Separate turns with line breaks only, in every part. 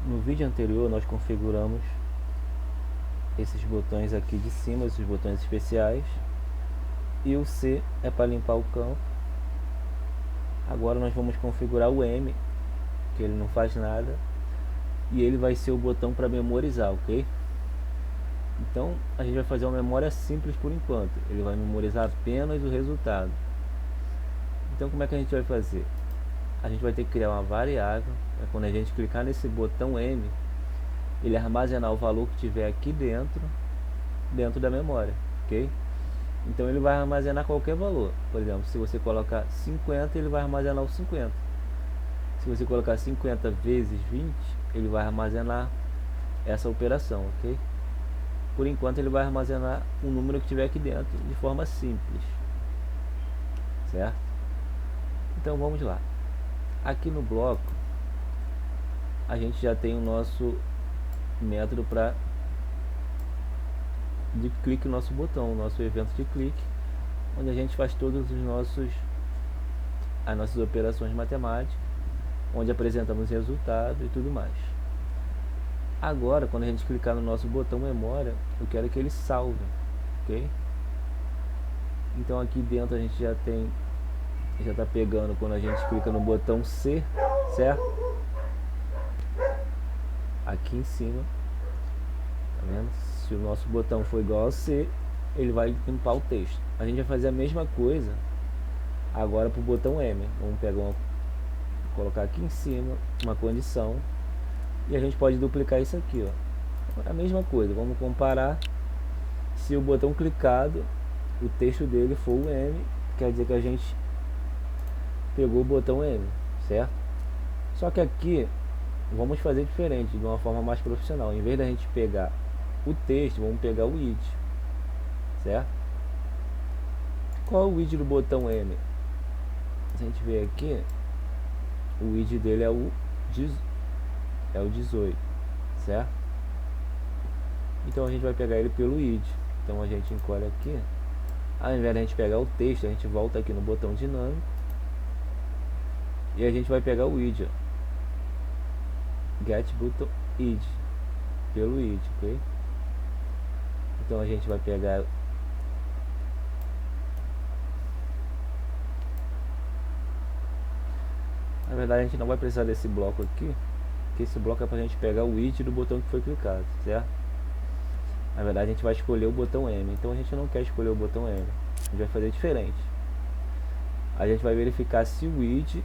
No vídeo anterior nós configuramos esses botões aqui de cima, esses botões especiais, e o C é para limpar o campo. Agora nós vamos configurar o M, que ele não faz nada, e ele vai ser o botão para memorizar, ok? Então a gente vai fazer uma memória simples por enquanto, ele vai memorizar apenas o resultado. Então como é que a gente vai fazer? A gente vai ter que criar uma variável, quando a gente clicar nesse botão M, ele armazenar o valor que tiver aqui dentro da memória, ok? Então ele vai armazenar qualquer valor. Por exemplo, se você colocar 50, ele vai armazenar o 50. Se você colocar 50 vezes 20, ele vai armazenar essa operação, ok? Por enquanto ele vai armazenar o número que tiver aqui dentro de forma simples, certo? Então vamos lá. Aqui no bloco a gente já tem o nosso método para de clique, o nosso botão, o nosso evento de clique, onde a gente faz todos as nossas operações matemáticas, onde apresentamos resultado e tudo mais. Agora, quando a gente clicar no nosso botão memória, eu quero que ele salve, ok? Então aqui dentro a gente já está pegando quando a gente clica no botão C, certo? Aqui em cima, tá vendo? Se o nosso botão for igual a C, ele vai limpar o texto. A gente vai fazer a mesma coisa agora para o botão M. Vamos colocar aqui em cima uma condição, e a gente pode duplicar isso aqui, ó. A mesma coisa, vamos comparar. Se o botão clicado, o texto dele for o M, quer dizer que a gente pegou o botão M, certo? Só que aqui vamos fazer diferente, de uma forma mais profissional. Em vez da gente pegar o texto, vamos pegar o id, certo? Qual é o id do botão M? Se a gente ver aqui, o id dele é o 18, certo? Então a gente vai pegar ele pelo id. Então a gente encolhe aqui. Ao invés de a gente pegar o texto, a gente volta aqui no botão dinâmico e a gente vai pegar o id, get button id, pelo id, ok? Então a gente vai pegar na verdade a gente não vai precisar desse bloco aqui, porque esse bloco é pra gente pegar o id do botão que foi clicado, certo? Na verdade a gente vai escolher o botão M, então a gente não quer escolher o botão M, a gente vai fazer diferente. A gente vai verificar se o id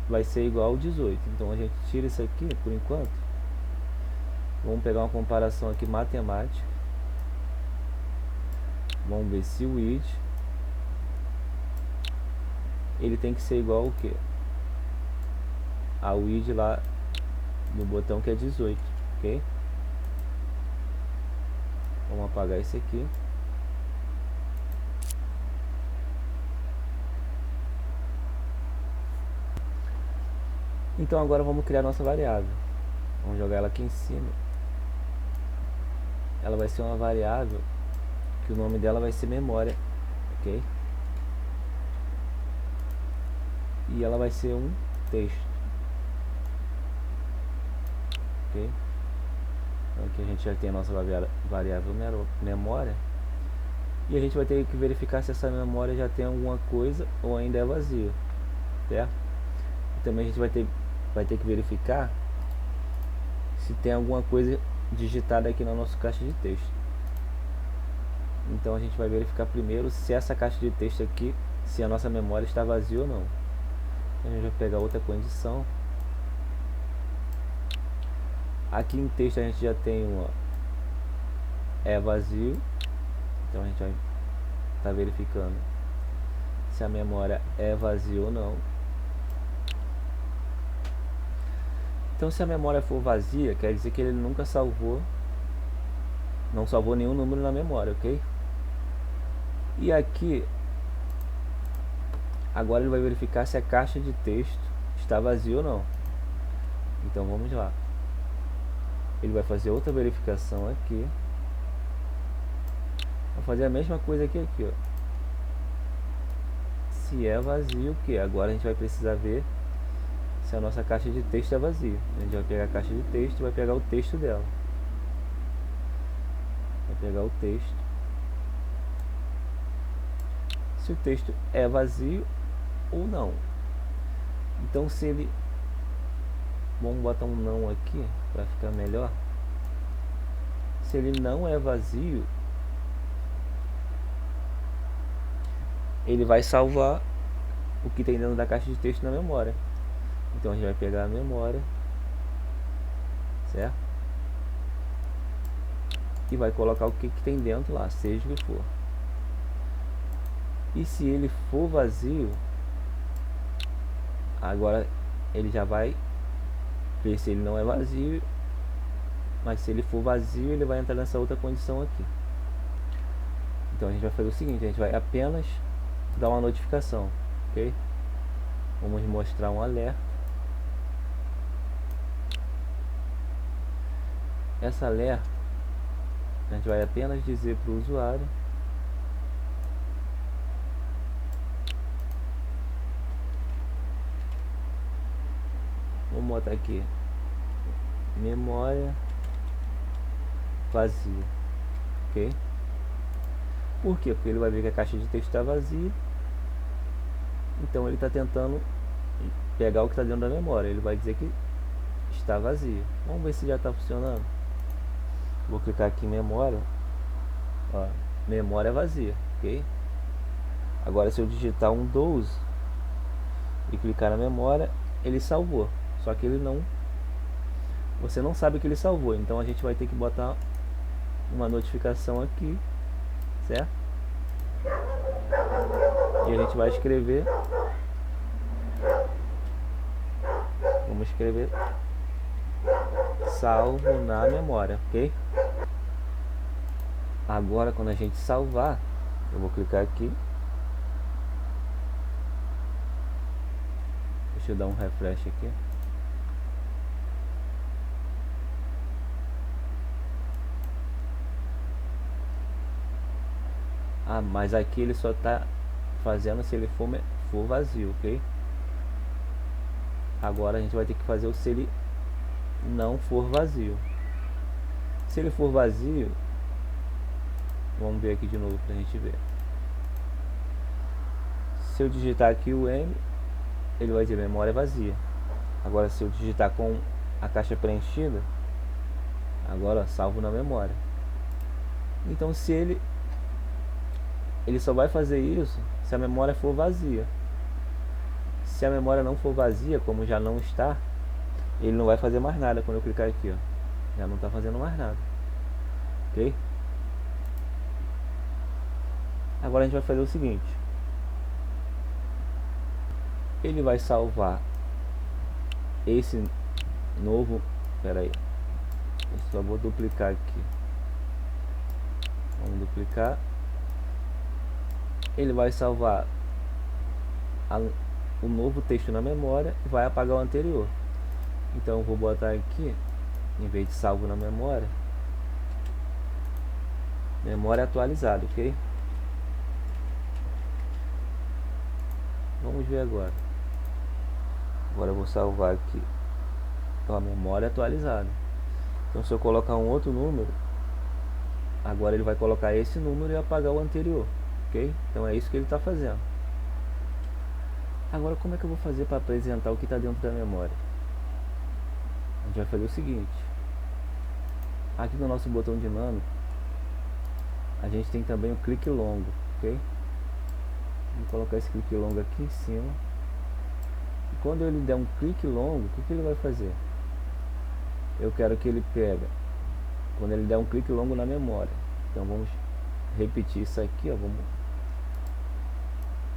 vai ser igual ao 18, então a gente tira isso aqui por enquanto. Vamos pegar uma comparação aqui matemática, vamos ver se o id ele tem que ser igual ao que? Ao id lá no botão que é 18, ok? Vamos apagar esse aqui. Então agora vamos criar nossa variável. Vamos jogar ela aqui em cima. Ela vai ser uma variável que o nome dela vai ser memória, ok? E ela vai ser um texto, ok? Então aqui a gente já tem a nossa variável memória. E a gente vai ter que verificar se essa memória já tem alguma coisa ou ainda é vazia, certo? E também a gente vai ter que verificar se tem alguma coisa digitada aqui na nossa caixa de texto. Então a gente vai verificar primeiro se essa caixa de texto aqui, se a nossa memória está vazia ou não. Então a gente vai pegar outra condição. Aqui em texto a gente já tem uma é vazio. Então a gente vai estar verificando se a memória é vazia ou não. Então se a memória for vazia, quer dizer que ele nunca não salvou nenhum número na memória, ok? E aqui agora ele vai verificar se a caixa de texto está vazia ou não. Então vamos lá. Ele vai fazer outra verificação aqui. Vou fazer a mesma coisa aqui, ó. Se é vazio, que agora a gente vai precisar ver se a nossa caixa de texto é vazia. A gente vai pegar a caixa de texto e vai pegar o texto dela. Vai pegar o texto. Se o texto é vazio ou não. Então se ele... Vamos botar um não aqui para ficar melhor. Se ele não é vazio, ele vai salvar o que tem dentro da caixa de texto na memória. Então a gente vai pegar a memória, certo? E vai colocar o que tem dentro lá, seja o que for. E se ele for vazio, agora ele já vai ver se ele não é vazio. Mas se ele for vazio, ele vai entrar nessa outra condição aqui. Então a gente vai fazer o seguinte, a gente vai apenas dar uma notificação, ok? Vamos mostrar um alerta. Essa alerta a gente vai apenas dizer para o usuário vamos botar aqui memória vazia, ok? Por quê? Porque ele vai ver que a caixa de texto está vazia. Então ele está tentando pegar o que está dentro da memória. Ele vai dizer que está vazio. Vamos ver se já está funcionando. Vou clicar aqui em memória. Ó, memória vazia, ok? Agora se eu digitar um 12 e clicar na memória, ele salvou. Só que ele não... Você não sabe que ele salvou. Então a gente vai ter que botar uma notificação aqui, certo? E a gente vai escrever. Vamos escrever salvo na memória, ok? Agora quando a gente salvar, eu vou clicar aqui. Deixa eu dar um refresh aqui. Ah, mas aqui ele só está fazendo se ele for vazio, ok? Agora a gente vai ter que fazer o se ele não for vazio. Se ele for vazio, vamos ver aqui de novo pra gente ver. Se eu digitar aqui o M, ele vai dizer memória vazia. Agora se eu digitar com a caixa preenchida, agora salvo na memória. Então se ele só vai fazer isso se a memória for vazia. Se a memória não for vazia, como já não está, ele não vai fazer mais nada quando eu clicar aqui, ó. Já não está fazendo mais nada, ok? Agora a gente vai fazer o seguinte. Ele vai salvar esse novo... Espera aí. Eu só vou duplicar aqui. Vamos duplicar. Ele vai salvar o novo texto na memória e vai apagar o anterior. Então eu vou botar aqui, em vez de salvo na memória, memória atualizada, ok? Vamos ver agora. Agora eu vou salvar aqui a memória atualizada. Então se eu colocar um outro número, agora ele vai colocar esse número e apagar o anterior, ok? Então é isso que ele está fazendo. Agora como é que eu vou fazer para apresentar o que está dentro da memória? A gente vai fazer o seguinte. Aqui no nosso botão dinâmico, a gente tem também o clique longo, ok? Vou colocar esse clique longo aqui em cima. E quando ele der um clique longo, o que ele vai fazer? Eu quero que ele pega, quando ele der um clique longo na memória. Então vamos repetir isso aqui, ó. Vamos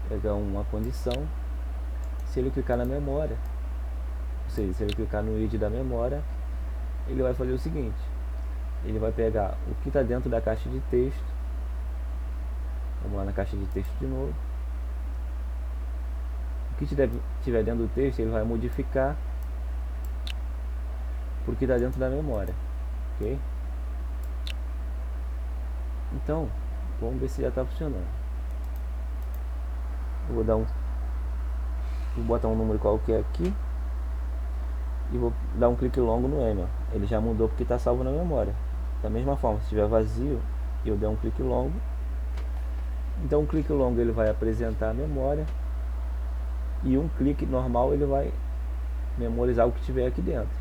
pegar uma condição. Se ele clicar na memória, ou seja, se ele clicar no id da memória, ele vai fazer o seguinte. Ele vai pegar o que está dentro da caixa de texto. Vamos lá na caixa de texto de novo. O que tiver dentro do texto, ele vai modificar porque está dentro da memória, ok? Então, vamos ver se já está funcionando. Eu vou botar um número qualquer aqui. e vou dar um clique longo no M, ó. Ele já mudou porque está salvo na memória. Da mesma forma, se estiver vazio e eu der um clique longo, então um clique longo ele vai apresentar a memória, e um clique normal ele vai memorizar o que tiver aqui dentro.